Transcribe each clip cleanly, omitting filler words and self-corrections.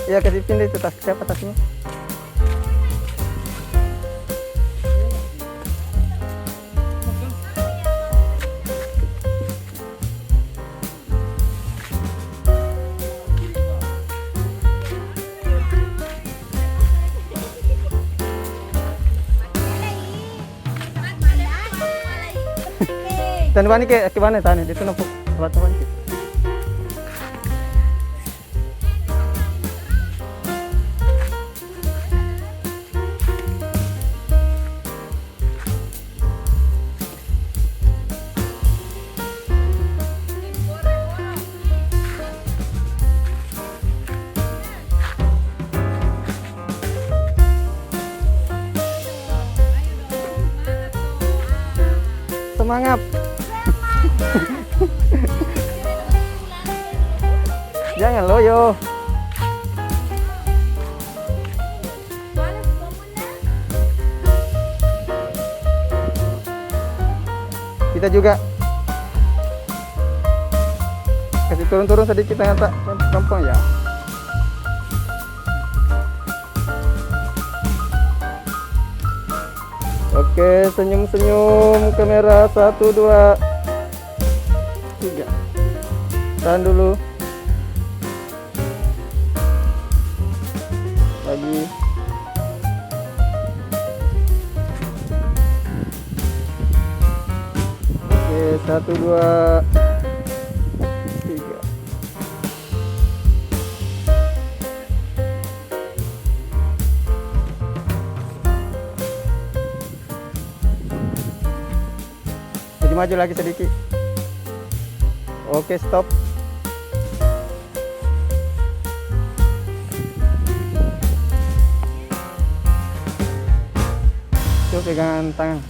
Ya kasih pindah itu tas siapa tasnya? Dan wani ke mana tanya? Itu nampak teman-teman. Semangat. Jangan loyo. Kita juga kasih turun-turun sedikit yang tak gampang ya. Oke, senyum-senyum kamera 1 2 3. Tahan dulu. Lagi. Oke, 1 2 3. Maju lagi sedikit. Oke, stop. Coba pegangan tangan.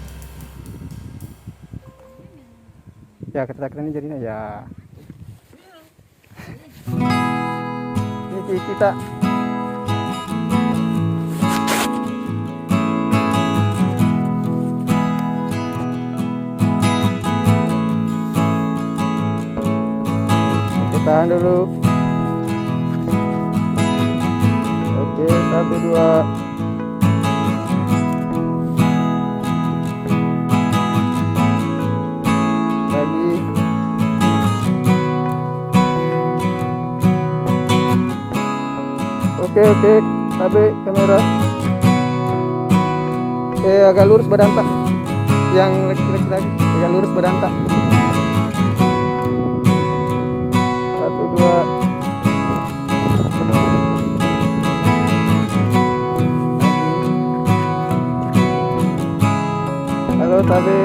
Ya, ketekan ini jadinya ya. Ini kita tahan dulu. Oke, 1 2. Lagi. Oke, tabe kamera. Agak lurus badan tak. Yang lagi, agak lurus badan tak. 1 2. Halo tabe.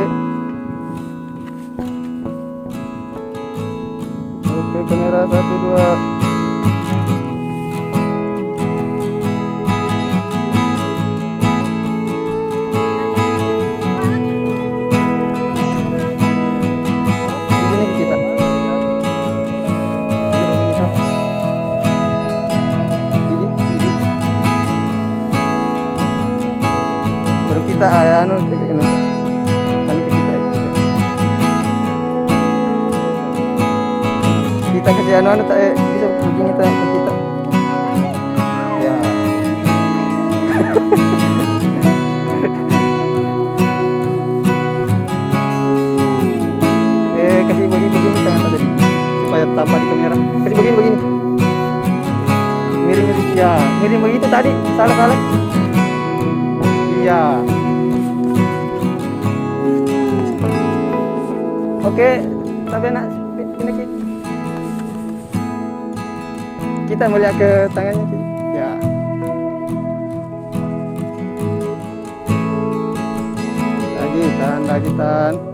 Oke, kamera 1 2. Kita anu ke kita kasih anu tak bisa begini kita ya. Kasih begini tangan tadi supaya tampak di kamera. Kasih begini miring ya, miring begitu tadi salah iya. Oke, tapi nak ini kita melihat ke tangannya ya. Lagi tahan.